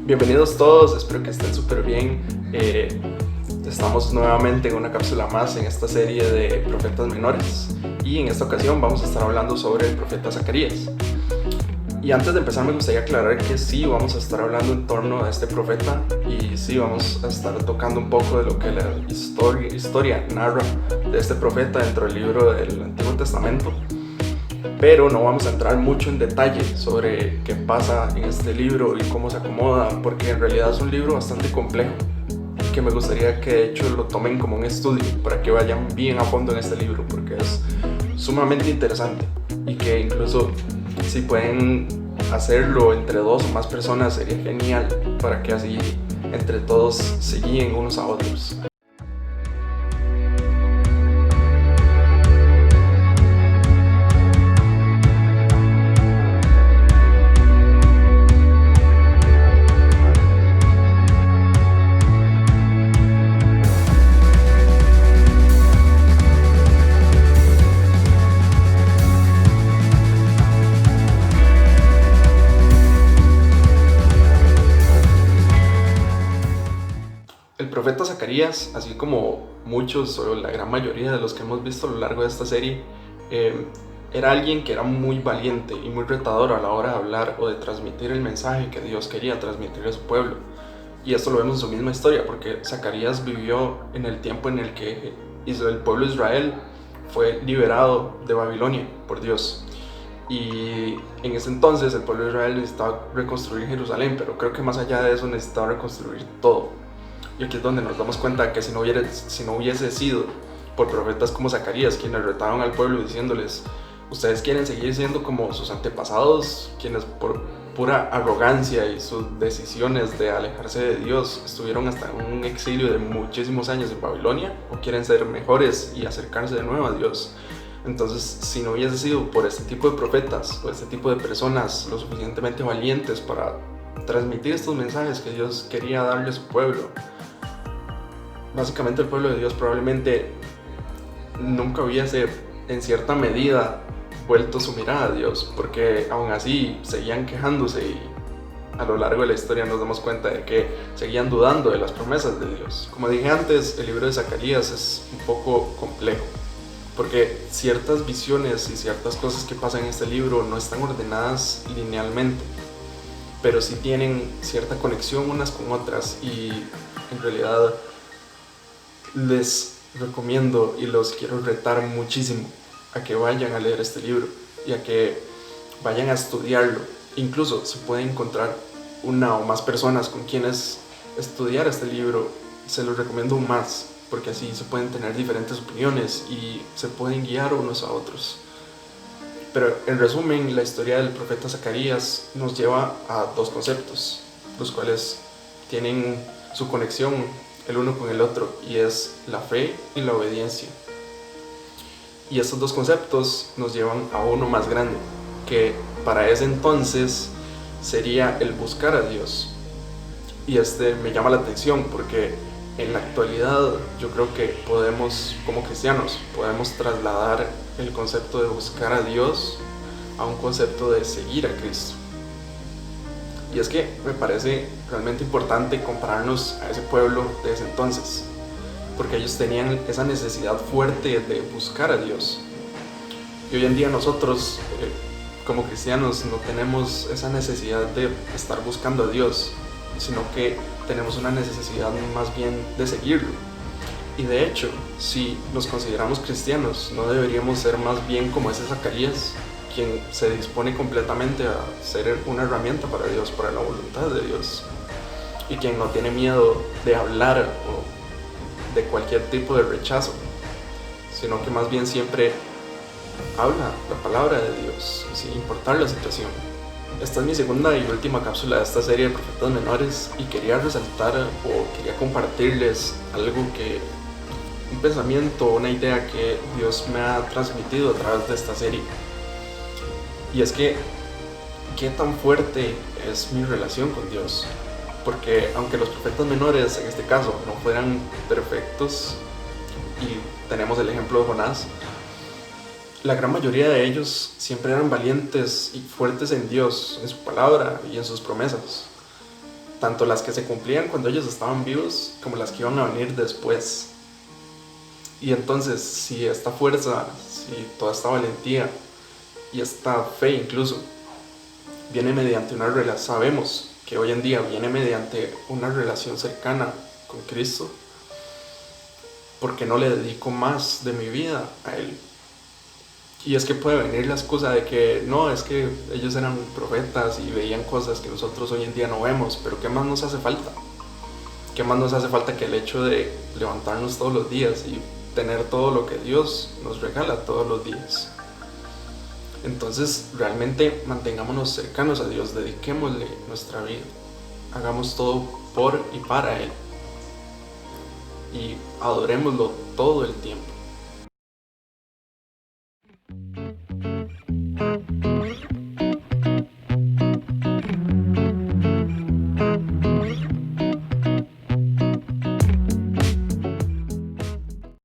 Bienvenidos todos, espero que estén súper bien. Estamos nuevamente en una cápsula más en esta serie de profetas menores y en esta ocasión vamos a estar hablando sobre el profeta Zacarías. Y antes de empezar me gustaría aclarar que sí vamos a estar hablando en torno a este profeta y sí vamos a estar tocando un poco de lo que la historia narra de este profeta dentro del libro del Antiguo Testamento. Pero no vamos a entrar mucho en detalle sobre qué pasa en este libro y cómo se acomoda, porque en realidad es un libro bastante complejo que me gustaría que de hecho lo tomen como un estudio para que vayan bien a fondo en este libro, porque es sumamente interesante y que incluso si pueden hacerlo entre dos o más personas sería genial para que así entre todos se guíen unos a otros. El profeta Zacarías, así como muchos o la gran mayoría de los que hemos visto a lo largo de esta serie, era alguien que era muy valiente y muy retador a la hora de hablar o de transmitir el mensaje que Dios quería transmitir a su pueblo. Y esto lo vemos en su misma historia, porque Zacarías vivió en el tiempo en el que el pueblo de Israel fue liberado de Babilonia por Dios. Y en ese entonces el pueblo de Israel necesitaba reconstruir Jerusalén, pero creo que más allá de eso necesitaba reconstruir todo. Y aquí es donde nos damos cuenta que si no hubiese sido por profetas como Zacarías, quienes retaban al pueblo diciéndoles: ustedes quieren seguir siendo como sus antepasados, quienes por pura arrogancia y sus decisiones de alejarse de Dios estuvieron hasta en un exilio de muchísimos años en Babilonia, o quieren ser mejores y acercarse de nuevo a Dios. Entonces, si no hubiese sido por este tipo de profetas o este tipo de personas lo suficientemente valientes para transmitir estos mensajes que Dios quería darle a su pueblo, básicamente el pueblo de Dios probablemente nunca hubiese en cierta medida vuelto su mirada a Dios, porque aún así seguían quejándose y a lo largo de la historia nos damos cuenta de que seguían dudando de las promesas de Dios. Como dije antes, el libro de Zacarías es un poco complejo, porque ciertas visiones y ciertas cosas que pasan en este libro no están ordenadas linealmente, pero sí tienen cierta conexión unas con otras, y en realidad les recomiendo y los quiero retar muchísimo a que vayan a leer este libro y a que vayan a estudiarlo. Incluso se pueden encontrar una o más personas con quienes estudiar este libro, se los recomiendo más, porque así se pueden tener diferentes opiniones y se pueden guiar unos a otros. Pero en resumen, la historia del profeta Zacarías nos lleva a dos conceptos, los cuales tienen su conexión el uno con el otro, y es la fe y la obediencia. Y estos dos conceptos nos llevan a uno más grande, que para ese entonces sería el buscar a Dios. Y me llama la atención porque en la actualidad yo creo que podemos, como cristianos, podemos trasladar el concepto de buscar a Dios a un concepto de seguir a Cristo. Y es que me parece realmente importante compararnos a ese pueblo de ese entonces, porque ellos tenían esa necesidad fuerte de buscar a Dios. Y hoy en día nosotros, como cristianos, no tenemos esa necesidad de estar buscando a Dios, sino que tenemos una necesidad más bien de seguirlo. Y de hecho, si nos consideramos cristianos, no deberíamos ser más bien como ese Zacarías, quien se dispone completamente a ser una herramienta para Dios, para la voluntad de Dios, y quien no tiene miedo de hablar o de cualquier tipo de rechazo, sino que más bien siempre habla la palabra de Dios, sin importar la situación. Esta es mi segunda y última cápsula de esta serie de profetas menores, y quería resaltar o quería compartirles un pensamiento, una idea que Dios me ha transmitido a través de esta serie. Y es que, ¿qué tan fuerte es mi relación con Dios? Porque aunque los profetas menores, en este caso, no fueran perfectos, y tenemos el ejemplo de Jonás, la gran mayoría de ellos siempre eran valientes y fuertes en Dios, en su palabra y en sus promesas. tanto las que se cumplían cuando ellos estaban vivos como las que iban a venir después. Y entonces, si esta fuerza, si toda esta valentía y esta fe incluso viene mediante una relación, sabemos que hoy en día viene mediante una relación cercana con Cristo, ¿por qué no le dedico más de mi vida a Él? Y es que puede venir la excusa de que no, es que ellos eran profetas y veían cosas que nosotros hoy en día no vemos, pero ¿qué más nos hace falta? ¿Qué más nos hace falta que el hecho de levantarnos todos los días y tener todo lo que Dios nos regala todos los días? Entonces, realmente mantengámonos cercanos a Dios, dediquémosle nuestra vida, hagamos todo por y para Él y adorémoslo todo el tiempo.